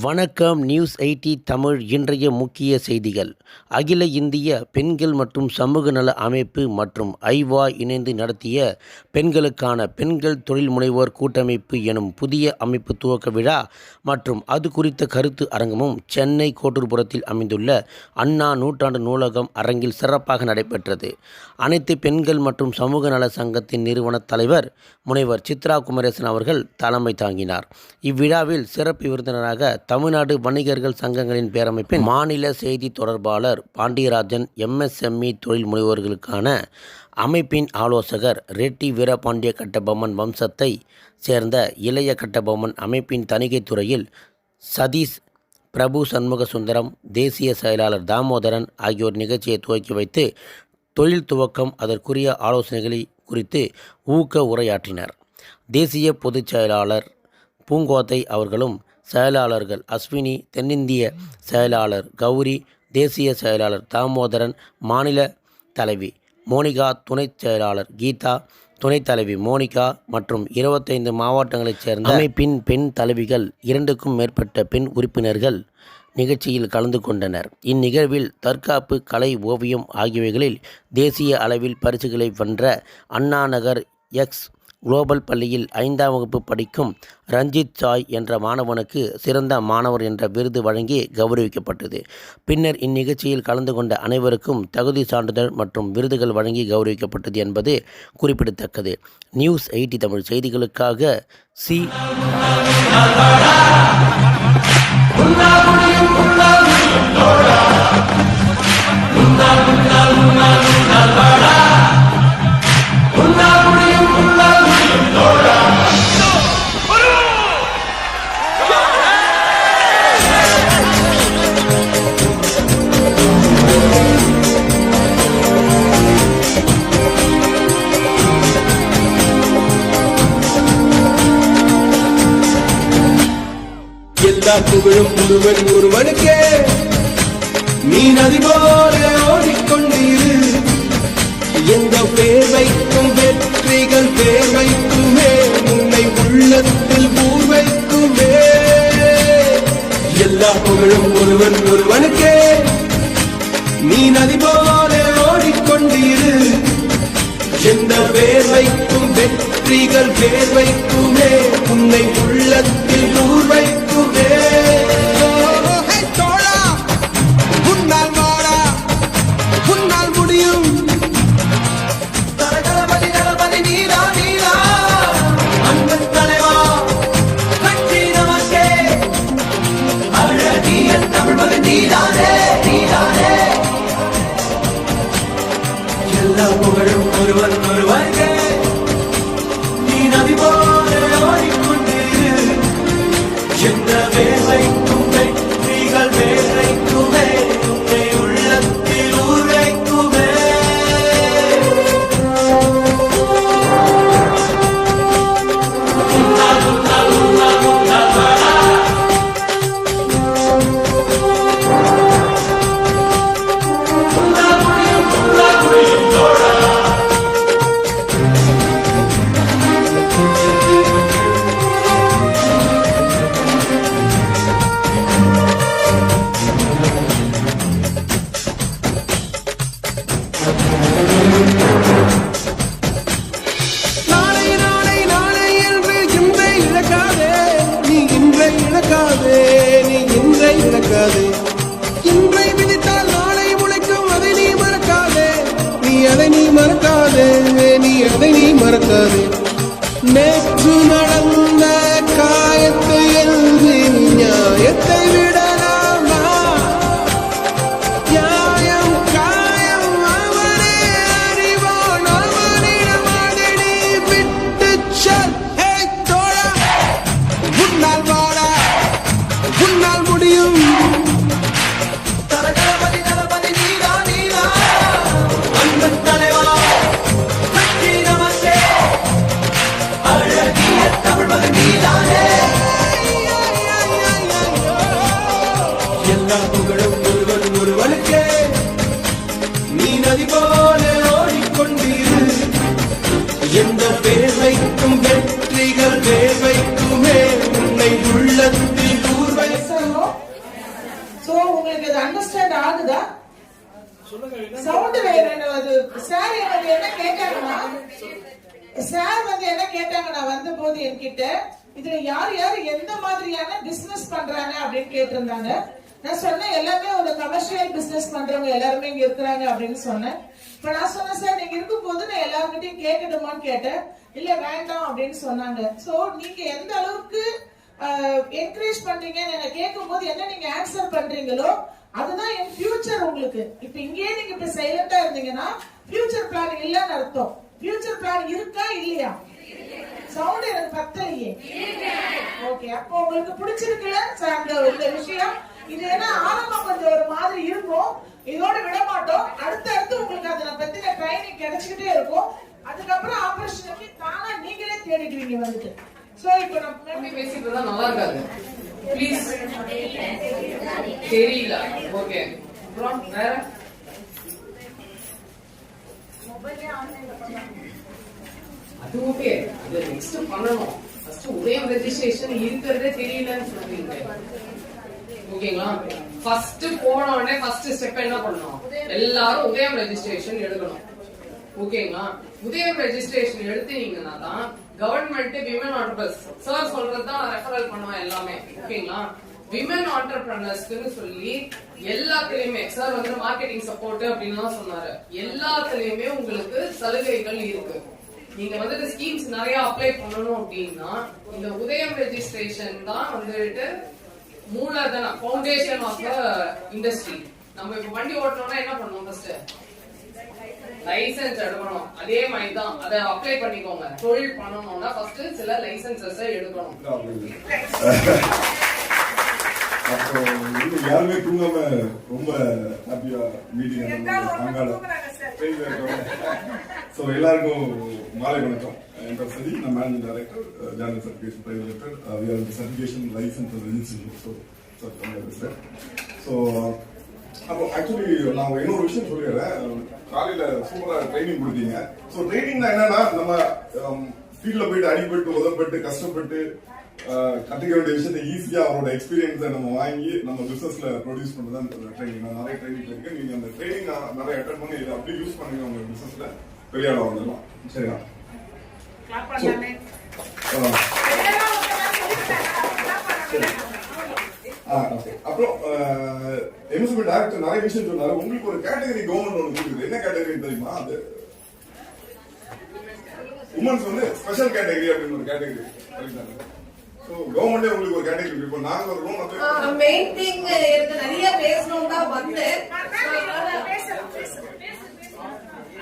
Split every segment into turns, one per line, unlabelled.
வணக்கம். நியூஸ் 80 தமிழ். இன்றைய முக்கிய செய்திகள். அகில இந்திய பெண்கள் மற்றும் சமூக நல அமைப்பு மற்றும் ஐவா இணைந்து நடத்திய பெண்களுக்கான பெண்கள் தொழில் முனைவோர் கூட்டமைப்பு எனும் புதிய அமைப்பு துவக்க விழா மற்றும் அது குறித்த கருத்து அரங்கமும் சென்னை கோட்டூர்புரத்தில் அமைந்துள்ள அண்ணா நூற்றாண்டு நூலகம் அரங்கில் சிறப்பாக நடைபெற்றது. அனைத்து பெண்கள் மற்றும் சமூக நல சங்கத்தின் நிறுவன தலைவர் முனைவர் சித்ரா குமரேசன் அவர்கள் தலைமை தாங்கினார். இவ்விழாவில் சிறப்பு விருந்தினராக தமிழ்நாடு வணிகர்கள் சங்கங்களின் பேரமைப்பின் மாநில செய்தி தொடர்பாளர் பாண்டியராஜன், MSME தொழில் முனைவோர்களுக்கான அமைப்பின் ஆலோசகர் ரெட்டி வீரபாண்டிய கட்டபொம்மன் வம்சத்தை சேர்ந்த இளைய கட்டபொம்மன், அமைப்பின் தணிக்கைத் துறையில் சதீஷ், பிரபு சண்முக சுந்தரம், தேசிய செயலாளர் தாமோதரன் ஆகியோர் நிகழ்ச்சியை துவக்கி வைத்து தொழில் துவக்கம், அதற்குரிய ஆலோசனைகளை குறித்து ஊக்க உரையாற்றினர். தேசிய பொதுச் செயலாளர் பூங்கோதை அவர்களும், செயலாளர்கள் அஸ்வினி, தென்னிந்திய செயலாளர் கௌரி, தேசிய செயலாளர் தாமோதரன், மாநில தலைவி மோனிகா, துணைச் செயலாளர் கீதா, துணைத் தலைவி மோனிகா மற்றும் 25 மாவட்டங்களைச் சேர்ந்த அமைப்பின் பெண் தலைவிகள், 2க்கும் மேற்பட்ட பெண் உறுப்பினர்கள் நிகழ்ச்சியில் கலந்து கொண்டனர். இந்நிகழ்வில் தற்காப்பு, கலை, ஓவியம் ஆகியவைகளில் தேசிய அளவில் பரிசுகளை வென்ற அண்ணா நகர் எக்ஸ் குளோபல் பள்ளியில் 5ஆம் வகுப்பு படிக்கும் ரஞ்சித் சாய் என்ற மாணவனுக்கு சிறந்த மாணவர் என்ற விருது வழங்கி கௌரவிக்கப்பட்டது. பின்னர் இந்நிகழ்ச்சியில் கலந்து கொண்ட அனைவருக்கும் தகுதி சான்றிதழ் மற்றும் விருதுகள் வழங்கி கௌரவிக்கப்பட்டது என்பது குறிப்பிடத்தக்கது. நியூஸ் 80 தமிழ் செய்திகளுக்காக சி.
எல்லா புகழும் ஒருவனுக்கே, நீ நதி போல ஓடிக்கொண்டீரு. எந்த பேர் வைக்கும் வெற்றிகள் பேர் வைக்குமே, உன்னை உள்ளத்தில் ஊர் வைக்குமே. எல்லா புகழும் ஒருவனுக்கே, நீ நதி போல ஓடிக்கொண்டீரு. எந்த பேர் வைக்கும் வெற்றிகள் பேர் வைக்குமே, உன்னை உள்ளத்தில் ஊர் வைக்குமே. தோழா, உன்னால் வாடா, உன்னால் முடியும். தரகரபதி தளபதி நீரா நீரா, அன்பு தலைவா கட்சி நமக்கே, அழகிய தமிழ்மகன் நீதானே நீதானே. எல்லா புகழும் ஒருவனுக்கே, நீ நதி போல ஓடிக்கொண்டீரு. எந்த வேலைக்கும் வெற்றிகள் வேலைக்குமே, உன்னை உள்ளத்தில் ஊரைக்குமே. இன்றை விதித்தால் நாளை உழைக்கும், அதை நீ மறக்காதே. நீ அதை நீ மறக்காதே, நீ அதை நீ மறக்காதே. நேற்று நடந்த காயத்தை எழுதி நியாயத்தை விடலாமா? நியாயம் காயம் அவனே அறிவான், அவனிடம் அதை நீ விட்டு செல். தோழா, உன்னால் வாடா, உன்னால் முடியும். தரகரபதி தளபதி நீரா நீரா, அன்பு தலைவா கட்சி நமக்கே, அழகிய
போது என்கிட்ட இதுல யார் யார் எந்த மாதிரியான பிசினஸ் பண்றாங்க அப்படின்னு கேட்டிருந்தாங்க. நான் சொன்னேன் எல்லாமே ஒரு கமர்ஷியல் பிசினஸ் பண்றவங்க எல்லாருமே இங்க இருக்கிறாங்க அப்படின்னு சொன்னேன். இப்ப நான் சொன்னேன் சார் நீங்க இருக்கும் போது நான் எல்லாருக்கிட்டையும் கேட்கணுமான்னு கேட்டேன். இல்ல வேண்டாம் அப்படின்னு சொன்னாங்க. சோ நீங்க எந்த அளவுக்கு என்கரேஜ் பண்றீங்கன்னு என்ன கேட்கும் போது என்ன நீங்க ஆன்சர் பண்றீங்களோ அதுதான் என் ஃபியூச்சர். உங்களுக்கு இப்ப இங்கேயே நீங்க இப்ப சைலண்டா இருந்தீங்கன்னா ஃபியூச்சர் பிளான் இல்லன்னு அர்த்தம். ஃபியூச்சர் பிளான் இருக்கா இல்லையா? சவுண்ட் எனக்கு பத்தலையே. ஓகே, அப்போ உங்களுக்கு பிடிச்சிருக்குல்ல இந்த விஷயம். இது என்ன ஆரம்பம் கொஞ்சம் ஒரு மாதிரி இருக்கும், இதோட விட மாட்டோம். அடுத்தடுத்து உங்களுக்கு அதை பத்தின ட்ரைனிங் கிடைச்சிக்கிட்டே இருக்கும். அதுக்கப்புறம் ஆபரேஷனுக்கு தானா நீங்களே தேடிடுவீங்க வந்துட்டு. சோ இப்போ நம்ம
பேசிட்டு தான் நல்லா இருக்காது. ப்ளீஸ் தெரியல. ஓகே, அப்புறம் வேற அது ஓகே. அது நெக்ஸ்ட் பண்ணணும். ஃபர்ஸ்ட் உதயம் ரெஜிஸ்ட்ரேஷன் இருக்கிறதே தெரியலன்னு சொல்றீங்க. ஓகேங்களா? ஃபர்ஸ்ட் போன உடனே ஃபர்ஸ்ட் ஸ்டெப் என்ன பண்ணணும்? எல்லாரும் உதயம் ரெஜிஸ்ட்ரேஷன் எடுக்கணும். ஓகேங்களா? உதயம் ரெஜிஸ்ட்ரேஷன் எடுத்தீங்கன்னா தான் கவர்மெண்ட் விமன் ஆண்டர்பிரனர்ஸ் சார் சொல்றதுதான் ரெஃபரல் பண்ணுவேன் எல்லாமே. ஓகேங்களா? விமன் ஆண்டர்பிரனர்ஸ்க்கு சொல்லி எல்லாத்துலயுமே சார் வந்து மார்க்கெட்டிங் சப்போர்ட் அப்படின்னு சொன்னாரு. எல்லாத்துலயுமே உங்களுக்கு சலுகைகள் இருக்கு. நீங்க வந்துட்டு ஸ்கீம்ஸ் நிறைய அப்ளை பண்ணணும் அப்படின்னா இந்த உதயம் ரெஜிஸ்ட்ரேஷன் தான் வந்துட்டு மூலதனம், ஃபவுண்டேஷன் ஆஃப் இண்டஸ்ட்ரி. நம்ம இப்ப வண்டி ஓட்டணும்னா என்ன பண்ணணும்? ஃபர்ஸ்ட் லைசன்ஸ் எடுக்கணும். அதே மாதிரி தான் அதை அப்ளை பண்ணிக்கோங்க. தொழில் பண்ணணும்னா ஃபர்ஸ்ட் சில லைசன்சஸ் எடுக்கணும்.
அப்போ யாருமே தூங்காம ரொம்ப ஹாப்பியா மீட்டிங் ஸோ எல்லாருக்கும் மாலை வணக்கம். என் பேர் சதி, நான் managing director journal certification private limited, certification license registration. So பேசுறேன். ஸோ அப்போ ஆக்சுவலி நான் இன்னொரு விஷயம் சொல்லிடுறேன். காலையில சூப்பரா ட்ரைனிங் கொடுத்தீங்க. ஸோ ட்ரைனிங்னா என்னன்னா நம்ம ஃபீல்ட்ல போயிட்டு அடிபட்டு உதப்பட்டு கஷ்டப்பட்டு கத்துக்க வேண்டிய விஷயத்தை ஈஸியா அவரோட எக்ஸ்பீரியன்ஸை நம்ம வாங்கி நம்ம பிசினஸ்ல ப்ரொடியூஸ் பண்றதுதான் ட்ரைனிங். நான் நிறைய ட்ரைனிங் இருக்கு. நீங்க அந்த ட்ரைனிங் நிறைய அட்டெண்ட் பண்ணி இதை அப்படியே யூஸ் பண்ணுங்க உங்க பிசினஸ்ல பெரிய ஆளா வந்துடலாம். சரியா? அப்புறம் எம்எஸ்பி டைரக்டர் நிறைய விஷயம் சொன்னாரு. உங்களுக்கு ஒரு கேட்டகரி கவர்மெண்ட் ஒன்று கொடுக்குது. என்ன கேட்டகரி தெரியுமா? அது உமன்ஸ் வந்து ஸ்பெஷல் கேட்டகரி அப்படின்னு ஒரு கேட்டகரி. சோ கவர்மெண்டே உங்களுக்கு ஒரு கேட்டகரி. இப்போ நாங்க ஒரு லோன்
மெயின் திங் எனக்கு நிறைய பேசணும் தான் வந்து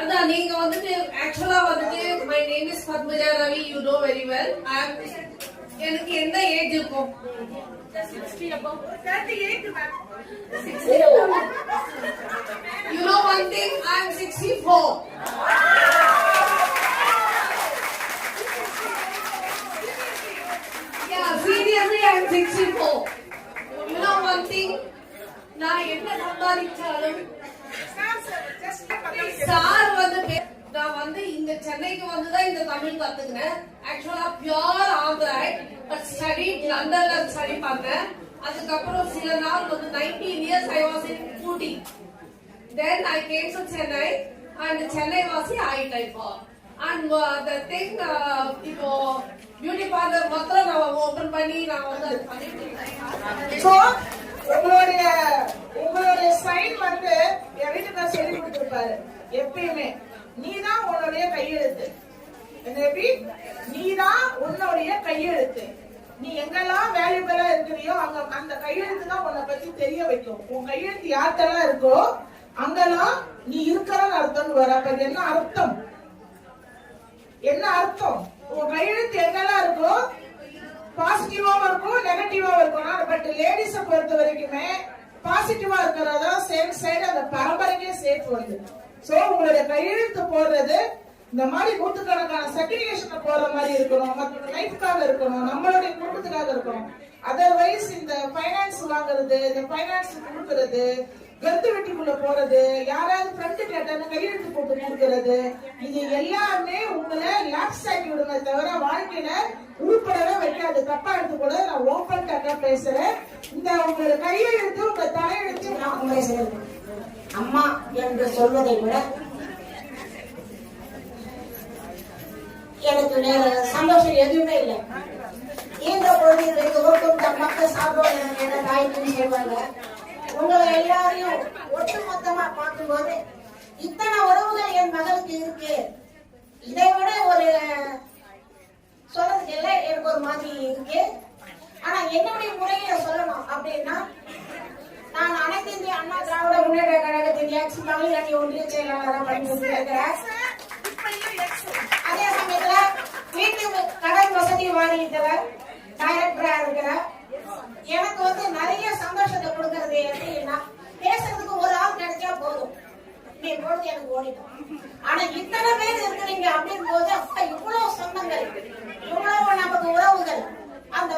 அதான் நீங்க வந்துட்டு ஆக்சுவலா வந்துட்டு my name is Padmaja Ravi. You know very well. எனக்கு என்ன ஏஜ் இருக்கும்? 60 above 38 ma'am. 60 above. You know one thing, I am 64. Yeah, seriously I am 64. You know one thing, நான் என்ன சம்பாதிச்சாலும் சார் வந்து நான் வந்து இங்க சென்னைக்கு வந்துதான் இந்த தமிழ் கத்துக்கினேன். ஆக்சுவலா பியூர் ஆந்திராய்ட், பட் ஸ்டடி லண்டன்ல ஸ்டடி பண்ணேன். அதுக்கப்புறம் சில நாள் வந்து 19 years I was in Ooty. Then I came to Chennai and Chennai was I type. And the thing இப்போ பியூட்டி பார்லர் மொத்தம் நான் ஓபன் பண்ணி நான் வந்து அது பண்ணிட்டு இருக்கேன்.
சோ உங்களுடைய சைன் வந்து என் வீட்டுக்கு சொல்லி கொடுத்திருப்பாரு. எப்பயுமே நீதான் உன்னுடைய கையெழுத்து. நீதான் உன்னுடைய கையெழுத்து. நீ எங்கெல்லாம் வேல்யூபிளா இருக்கிறியோ அங்க அந்த கையெழுத்து தான் உன்னை பத்தி தெரிய வைக்கும். உன் கையெழுத்து யார்கிட்டலாம் இருக்கோ அங்கெல்லாம் நீ இருக்கிறன்னு அர்த்தம் வர. அப்ப என்ன அர்த்தம்? என்ன அர்த்தம்? உன் கையெழுத்து எங்கெல்லாம் இருக்கோ பாசிட்டிவாவும் இருக்கும் நெகட்டிவாவும் இருக்கும். பட் லேடிஸ பொறுத்த வரைக்குமே பாசிட்டிவா இருக்கிறதா சேஃப் சைடு, அந்த பரம்பரைக்கே சேஃப் வருது. சோ உங்களுடைய கையெழுத்து போடுறது இந்த மாதிரி நூற்றுக்கணக்கான சர்டிபிகேஷன் போடுற மாதிரி இருக்கணும். மற்றொரு லைஃப்காக இருக்கணும், நம்மளுடைய குடும்பத்துக்காக இருக்கணும். அதர்வைஸ் இந்த பைனான்ஸ் வாங்குறது, இந்த பைனான்ஸ் கொடுக்கறது, கருத்து வெட்டிக்குள்ள போறது, யாராவது ஃப்ரெண்டு கேட்டாங்க கையெழுத்து போட்டு கொடுக்கறது, இது எல்லாமே உங்களை லாப்ஸ் ஆக்கி விடுங்க தவிர வாழ்க்கையில உருப்படவே வைக்காது. தப்பா எடுத்து கூட நான் ஓப்பன் டாட்டா பேசுறேன். இந்த உங்களோட கையெழுத்து உங்க தலையெழுத்து நான் உங்களை சொல்றேன்.
அம்மா என்று சொல்வதை விட எனக்கு வேற சந்தோஷம் எதுவுமே இல்லை. மத்த சாப்பிடுவோம் எனக்கு என்ன தாய்க்குன்னு சொல்லுவாங்க. உங்களை எல்லாரையும் ஒட்டு மொத்தமா பார்க்கும்போது இத்தனை உறவுகள் என் மகளுக்கு இருக்கு. இதை விட ஒரு சொல்றதுக்கு இல்லை, எனக்கு ஒரு மாதிரி இருக்கு. ஆனா என்னுடைய முறையை சொல்லணும் அப்படின்னா, நான் அனைத்து இந்திய அண்ணா திராவிட முன்னேற்ற கழகத்தின் எக்ஸ் தமிழ் அணி ஒன்றிய செயலாளராக பணிபுரிந்து இருக்கிறேன். அதே சமயத்துல வீட்டு கடன் வசதி வாரியத்துல டைரக்டரா இருக்கிறேன். எனக்கு வந்து நிறைய சந்தோஷத்தை கொடுக்கறது எப்படின்னா, பேசுறதுக்கு ஒரு ஆள் கிடைச்சா போதும், நீ பொழுது எனக்கு ஓடிடும். ஆனா இத்தனை பேர் இருக்கிறீங்க அப்படின் போது அப்ப இவ்வளவு சொந்தங்கள், இவ்வளவு நமக்கு உறவுகள், அந்த